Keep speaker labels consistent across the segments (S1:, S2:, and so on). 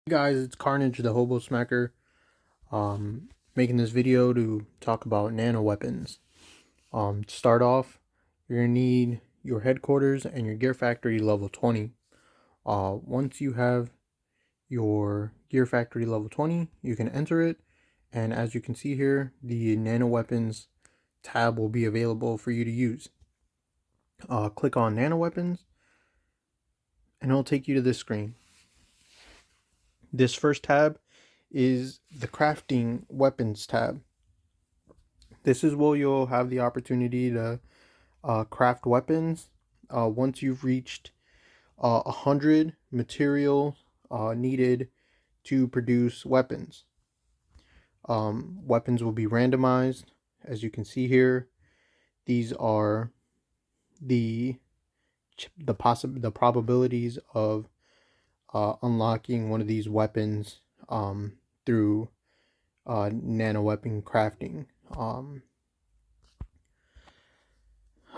S1: Hey guys, it's Carnage the Hobo Smacker, making this video to talk about nano weapons. To start off, you're going to need your headquarters and your gear factory level 20. Once you have your gear factory level 20, you can enter it, and as you can see here, the nano weapons tab will be available for you to use. Click on nano weapons, and it'll take you to this screen. This first tab is the crafting weapons tab. This is where you'll have the opportunity to craft weapons once you've reached 100 materials needed to produce weapons. Weapons will be randomized. As you can see here, these are the probabilities of unlocking one of these weapons through nano weapon crafting.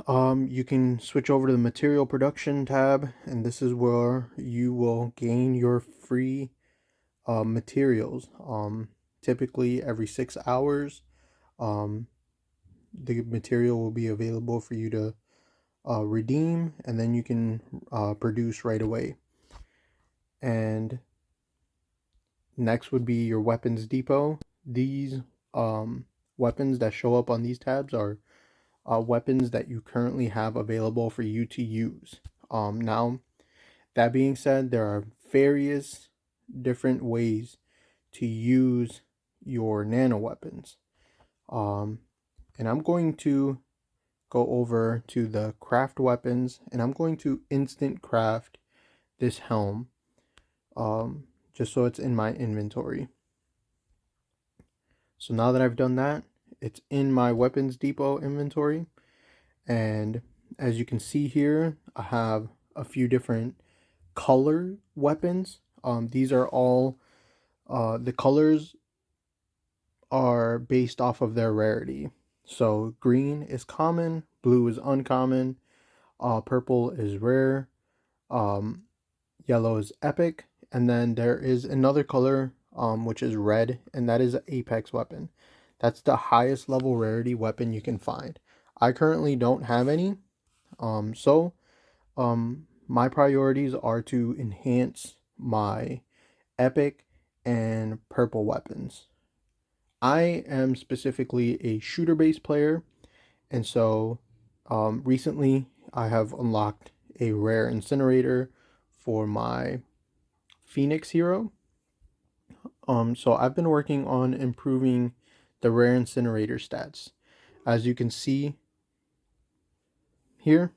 S1: You can switch over to the material production tab, and this is where you will gain your free materials. Typically every 6 hours, the material will be available for you to redeem, and then you can produce right away. And next would be your weapons depot. These weapons that show up on these tabs are weapons that you currently have available for you to use. Now, that being said, there are various different ways to use your nano weapons. And I'm going to go over to the craft weapons, and I'm going to instant craft this helm, just so it's in my inventory. So now that I've done that, it's in my weapons depot inventory, and as you can see here, I have a few different color weapons. These are all the colors are based off of their rarity. So green is common, blue is uncommon, purple is rare, yellow is epic, and then there is another color which is red, and that is an apex weapon. That's the highest level rarity weapon you can find. I currently don't have any, so my priorities are to enhance my epic and purple weapons. I am specifically a shooter based player, and so recently I have unlocked a rare incinerator for my Phoenix hero. So I've been working on improving the rare incinerator stats. As you can see here,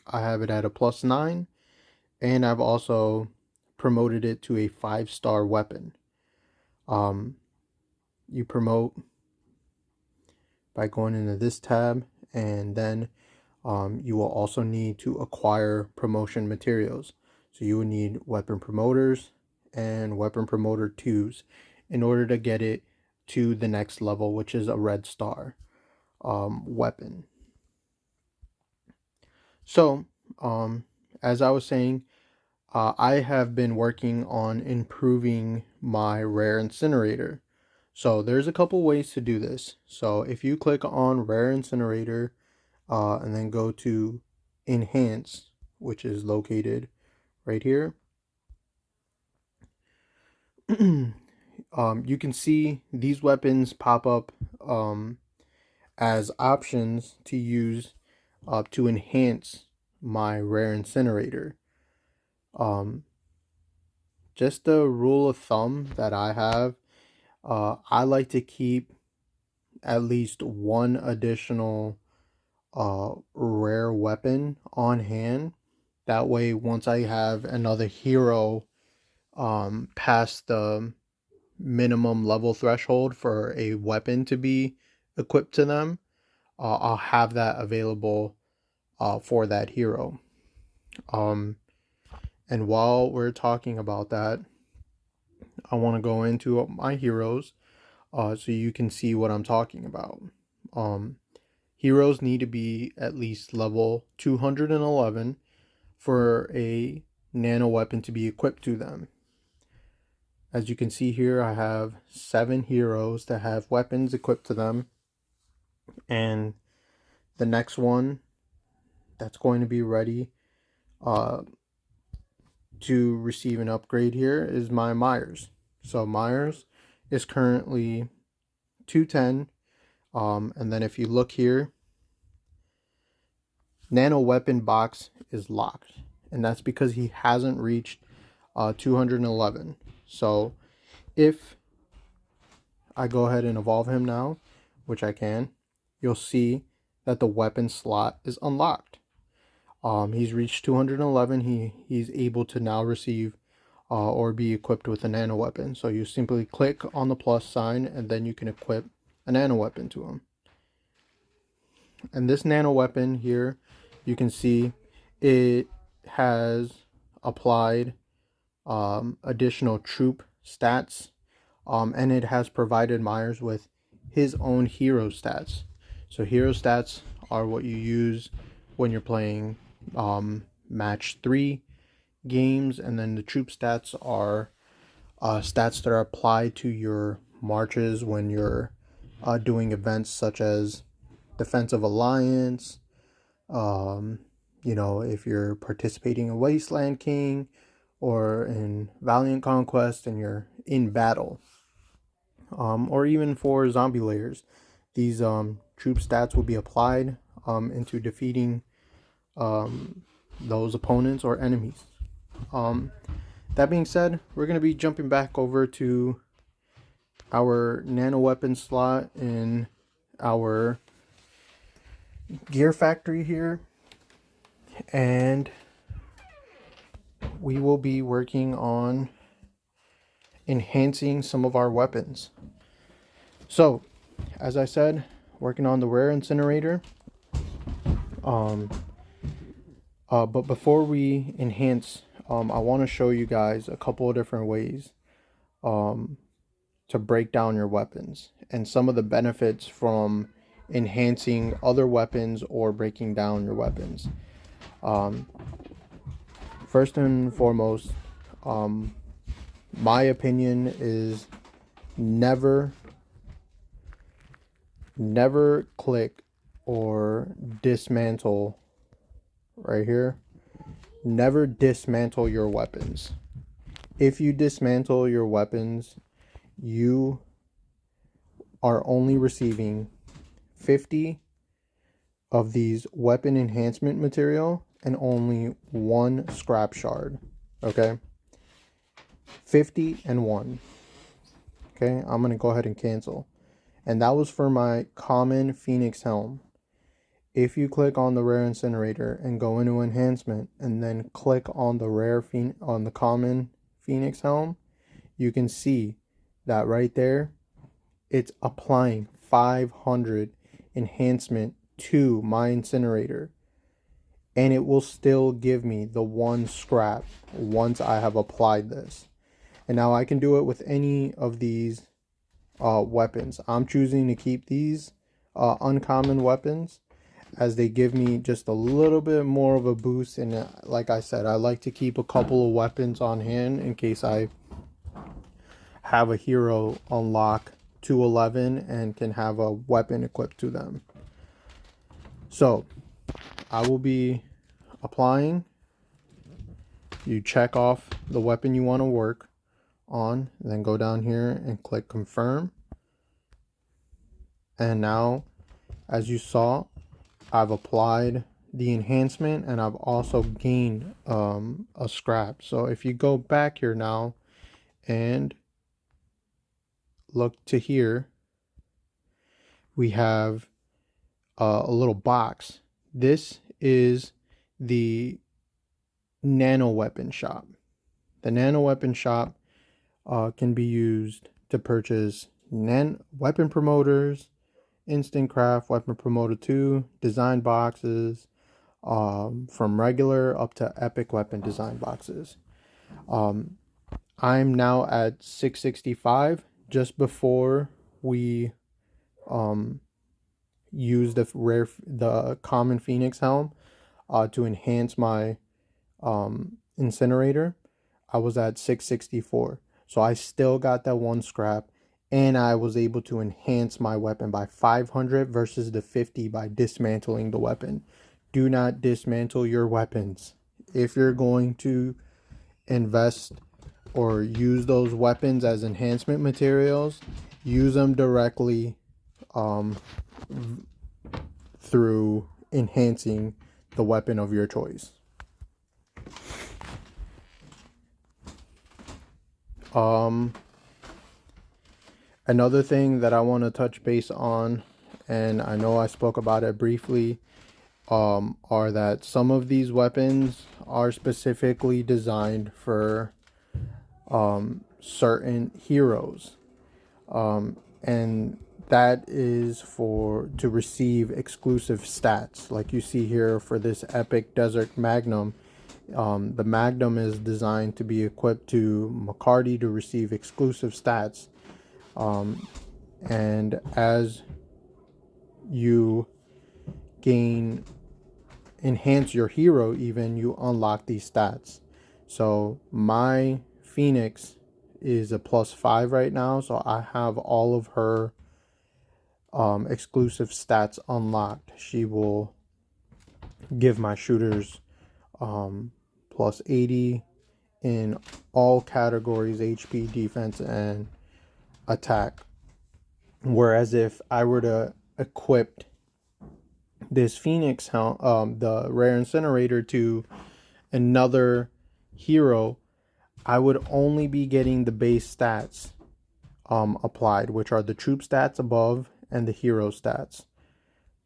S1: I have it at a +9, and I've also promoted it to a 5-star weapon. You promote by going into this tab, and then you will also need to acquire promotion materials. So you will need weapon promoters and weapon promoter 2s in order to get it to the next level, which is a red star weapon. So as I was saying, I have been working on improving my rare incinerator. So there's a couple ways to do this. So if you click on rare incinerator and then go to enhance, which is located right here, you can see these weapons pop up as options to use to enhance my rare incinerator. Just a rule of thumb that I have, I like to keep at least one additional rare weapon on hand. That way, once I have another hero past the minimum level threshold for a weapon to be equipped to them, I'll have that available for that hero. And while we're talking about that, I want to go into my heroes so you can see what I'm talking about. Heroes need to be at least level 211 for a nano weapon to be equipped to them. As you can see here, I have 7 heroes that have weapons equipped to them. And the next one that's going to be ready to receive an upgrade here is my Myers. So Myers is currently 210. And then if you look here, Nano Weapon box is locked. And that's because he hasn't reached 211. So if I go ahead and evolve him now, which I can, you'll see that the weapon slot is unlocked. He's reached 211. He's able to now receive or be equipped with a nano weapon. So you simply click on the plus sign and then you can equip a nano weapon to him. And this nano weapon here, you can see it has applied additional troop stats, and it has provided Myers with his own hero stats. So hero stats are what you use when you're playing match 3 games, and then the troop stats are stats that are applied to your marches when you're doing events such as Defensive Alliance, if you're participating in Wasteland King or in Valiant Conquest and you're in battle, or even for zombie layers. These troop stats will be applied into defeating those opponents or enemies. That being said, we're going to be jumping back over to our nano weapon slot in our gear factory here, and we will be working on enhancing some of our weapons. So, as I said, working on the rare incinerator. But before we enhance, I want to show you guys a couple of different ways to break down your weapons and some of the benefits from enhancing other weapons or breaking down your weapons. First and foremost, my opinion is never click or dismantle right here. Never dismantle your weapons. If you dismantle your weapons, you are only receiving 50 of these weapon enhancement material and only 1 scrap shard. Okay, 50 and 1. Okay, I'm gonna go ahead and cancel. And that was for my common Phoenix helm. If you click on the rare incinerator and go into enhancement and then click on the common Phoenix helm, you can see that right there it's applying 500 enhancement to my incinerator, and it will still give me the 1 scrap once I have applied this. And now I can do it with any of these weapons. I'm choosing to keep these uncommon weapons as they give me just a little bit more of a boost. And like I said, I like to keep a couple of weapons on hand in case I have a hero unlock 211 and can have a weapon equipped to them. So I will be applying. You check off the weapon you want to work on, and then go down here and click confirm. And now, as you saw, I've applied the enhancement and I've also gained a scrap. So if you go back here now and look to here, we have a little box. This is the nano weapon shop. The nano weapon shop can be used to purchase weapon promoters, instant craft, weapon promoter 2, design boxes, from regular up to epic weapon design boxes. I'm now at 665. Just before we use the common Phoenix helm to enhance my incinerator, I was at 664. So I still got that 1 scrap, and I was able to enhance my weapon by 500 versus the 50 by dismantling the weapon. Do not dismantle your weapons. If you're going to invest or use those weapons as enhancement materials, use them directly through enhancing the weapon of your choice. Another thing that I want to touch base on, and I know I spoke about it briefly, are that some of these weapons are specifically designed for certain heroes, and that is to receive exclusive stats, like you see here for this epic desert magnum. The magnum is designed to be equipped to McCarty to receive exclusive stats, and as you enhance your hero, even, you unlock these stats. So my Phoenix is a +5 right now, so I have all of her exclusive stats unlocked. She will give my shooters +80 in all categories: HP, defense, and attack. Whereas if I were to equip this Phoenix the rare incinerator, to another hero, I would only be getting the base stats applied, which are the troop stats above and the hero stats.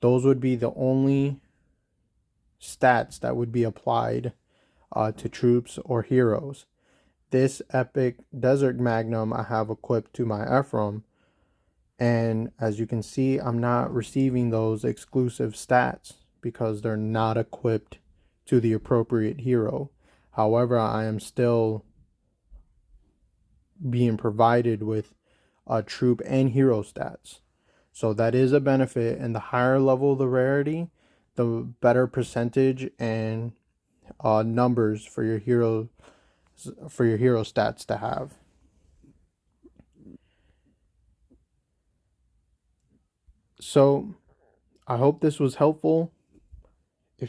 S1: Those would be the only stats that would be applied to troops or heroes. This epic desert magnum I have equipped to my Ephraim, and as you can see, I'm not receiving those exclusive stats because they're not equipped to the appropriate hero. However, I am still being provided with troop and hero stats. So that is a benefit, and the higher level the rarity, the better percentage and numbers for your hero stats to have. So I hope this was helpful.